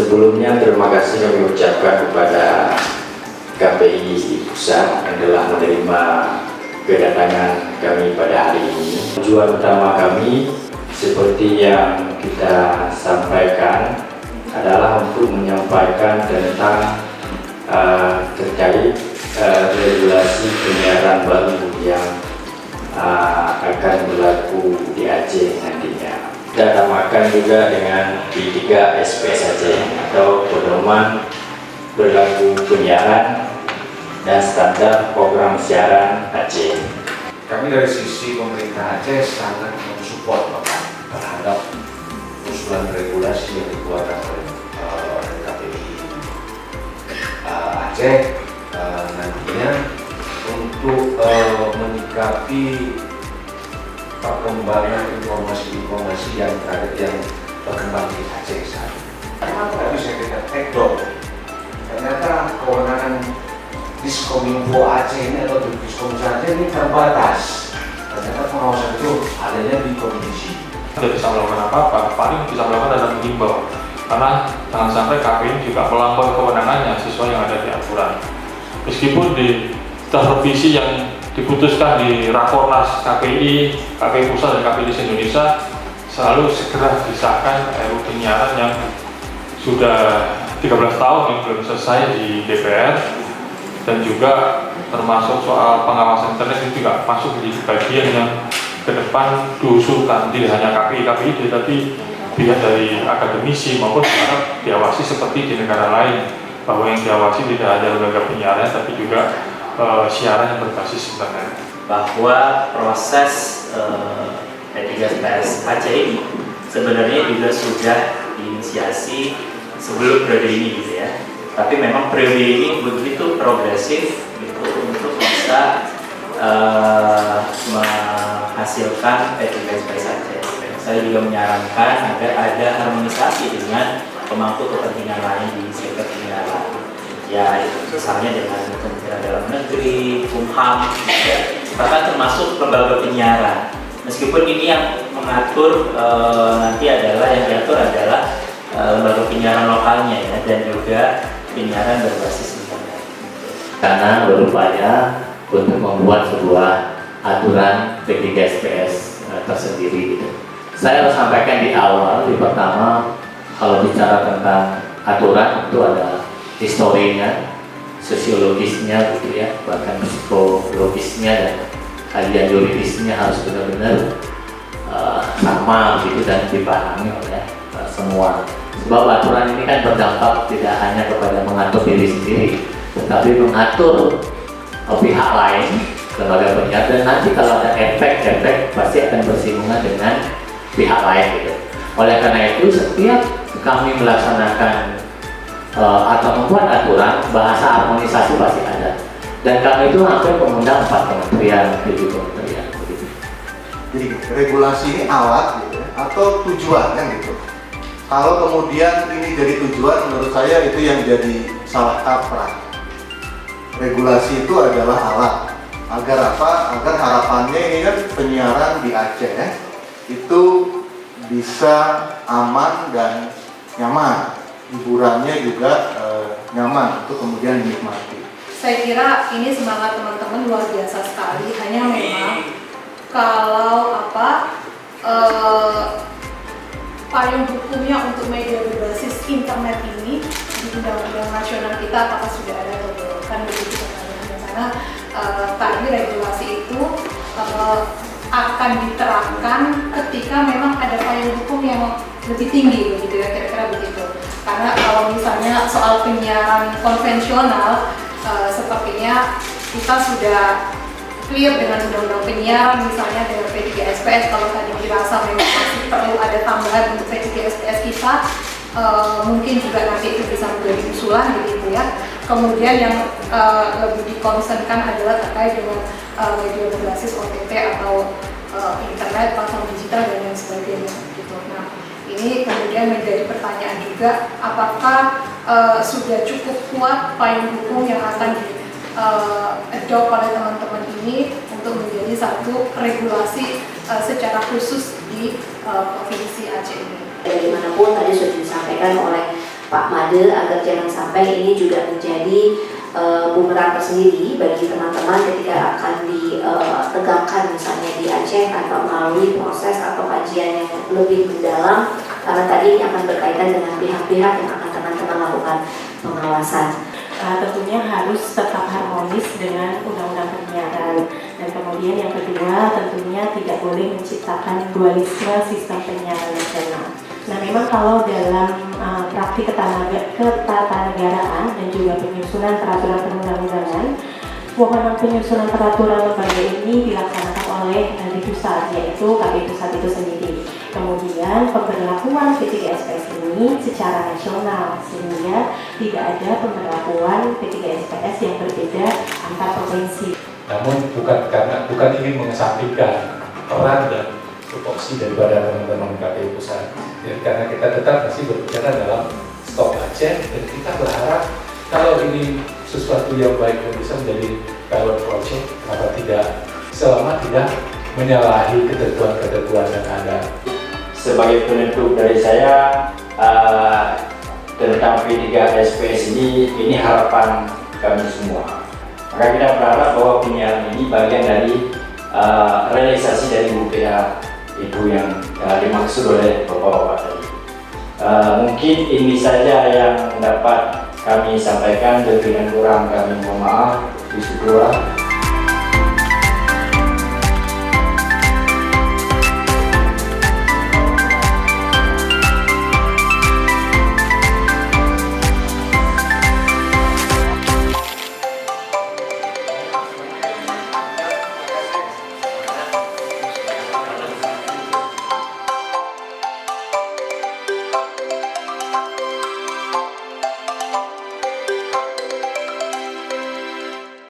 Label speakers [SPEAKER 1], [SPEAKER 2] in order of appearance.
[SPEAKER 1] Sebelumnya terima kasih kami ucapkan kepada KPI Pusat yang telah menerima kedatangan kami pada hari ini. Tujuan utama kami seperti yang kita sampaikan adalah untuk menyampaikan tentang terkait regulasi penyiaran baru yang akan berlaku di Aceh nantinya. Kita namakan juga dengan P3 SPS Aceh atau Pedoman Berlaku Penyiaran dan Standar Program Siaran Aceh.
[SPEAKER 2] Kami dari sisi pemerintah Aceh sangat mensupport Bapak terhadap usulan regulasi yang dikeluarkan oleh KPI Aceh nantinya untuk menyikapi perkembangan informasi-informasi yang berkembang di Aceh saat ini. Kenapa bisa kita take down? Ternyata kewenangan Diskominfo Aceh ini atau Diskominfo Aceh ini terbatas. Ternyata pengawasan itu adanya di komisi.
[SPEAKER 3] Tidak bisa melakukan apa-apa, paling bisa melakukan adalah mengimbau. Karena jangan sampai KPI juga melampaui kewenangannya sesuai yang ada di aturan. Meskipun di revisi yang diputuskan di Rakornas KPI Pusat dan KPI Indonesia selalu segera disahkan RUU penyiaran yang sudah 13 tahun yang belum selesai di DPR, dan juga termasuk soal pengawasan internet itu juga masuk di bagian yang ke depan diusulkan tidak hanya KPI tapi pihak dari akademisi maupun diawasi seperti di negara lain, bahwa yang diawasi tidak hanya lembaga penyiaran tapi juga siaran yang berbasis internet.
[SPEAKER 4] Bahwa proses P3SPS Aceh ini sebenarnya juga sudah diinisiasi sebelum periode ini gitu ya. Tapi memang periode ini begitu progresif gitu untuk bisa menghasilkan P3SPS Aceh. Saya juga menyarankan agar ada harmonisasi dengan pemangku kepentingan lain di sektor penyiaran. Ya, misalnya dengan Kementerian Dalam Negeri, Kumham, ya, bahkan termasuk lembaga penyiaran. Meskipun ini yang mengatur nanti adalah yang diatur adalah lembaga penyiaran lokalnya ya, dan juga penyiaran berbasis internet.
[SPEAKER 5] Karena berupaya untuk membuat sebuah aturan P3SPS tersendiri gitu. Saya harus sampaikan di awal, di pertama, kalau bicara tentang aturan itu ada historinya, sosiologisnya gitu ya, bahkan psikologisnya dan kajian yuridisnya harus benar-benar sama gitu dan dipahami oleh semua. Sebab aturan ini kan berdampak tidak hanya kepada mengatur diri sendiri, tetapi mengatur pihak lain, lembaga penyiar, dan nanti kalau ada efek-efek pasti akan bersinggungan dengan pihak lain gitu. Oleh karena itu setiap kami melaksanakan atau membuat aturan, bahasa harmonisasi pasti ada, dan kami itu hampir mengundang 4 kementerian, 7 kementerian begitu.
[SPEAKER 6] Jadi regulasi ini alat gitu ya, atau tujuan kan gitu. Kalau kemudian ini jadi tujuan, menurut saya itu yang jadi salah kaprah. Regulasi itu adalah alat agar apa? Agar harapannya ini kan penyiaran di Aceh itu bisa aman dan nyaman, hiburannya juga nyaman untuk kemudian dinikmati.
[SPEAKER 7] Saya kira ini semangat teman-teman luar biasa sekali. Hanya memang kalau payung hukumnya untuk media berbasis internet ini di undang-undang nasional kita apakah sudah ada atau belum, kan begitu pertanyaannya. Karena tadi regulasi itu akan diterapkan ketika memang ada payung hukum yang lebih tinggi begitu ya, kira-kira begitu. Karena kalau misalnya soal penyiaran konvensional sepertinya kita sudah clear dengan undang-undang penyiaran, misalnya dengan P3SPS. Kalau tadi dirasa memang masih perlu ada tambahan untuk P3SPS kita, mungkin juga nanti itu bisa menjadi usulan begitu ya. Kemudian yang lebih dikonsenkan adalah terkait dengan media berbasis OTT atau internet, platform digital dan lain sebagainya gitu. Nah, ini kemudian menjadi pertanyaan juga, apakah sudah cukup kuat payung hukum yang akan adopt oleh teman-teman ini untuk menjadi satu regulasi secara khusus di Provinsi Aceh ini.
[SPEAKER 8] Dari manapun tadi sudah disampaikan oleh Pak Made agar jangan sampai ini juga menjadi bumerang tersendiri bagi teman-teman ketika akan ditegakkan misalnya di Aceh tanpa melalui proses atau kajian yang lebih mendalam, karena tadi ini akan berkaitan dengan pihak-pihak yang akan teman-teman lakukan pengawasan.
[SPEAKER 9] Tentunya harus tetap harmonis dengan undang-undang penyiaran, dan kemudian yang kedua tentunya tidak boleh menciptakan dualisme sistem penyiaran nasional. Nah, memang kalau dalam praktik ketatanegaraan dan juga penyusunan peraturan perundang-undangan, wewenang penyusunan peraturan lembaga ini dilaksanakan oleh di pusat, yaitu KPI pusat itu sendiri. Kemudian pemberlakuan P3SPS ini secara nasional, sehingga tidak ada pemberlakuan P3SPS yang berbeda antar provinsi.
[SPEAKER 10] Namun bukan ingin mengesampingkan peran dan tupoksi daripada teman-teman KPI pusat, ya, karena kita tetap masih berbicara dalam stok Aceh, dan kita berharap kalau ini sesuatu yang baik dan bisa menjadi pilot project, maka tidak selama tidak menyalahi ketentuan-ketentuan yang ada.
[SPEAKER 1] Sebagai penutup dari saya tentang P3SPS ini harapan kami semua. Maka kita berharap bahwa penyiaran ini bagian dari realisasi dari UPA itu yang dimaksud oleh Bapak-Bapak tadi. Mungkin ini saja yang dapat kami sampaikan, lebih dan kurang kami mohon maaf. Bismillah.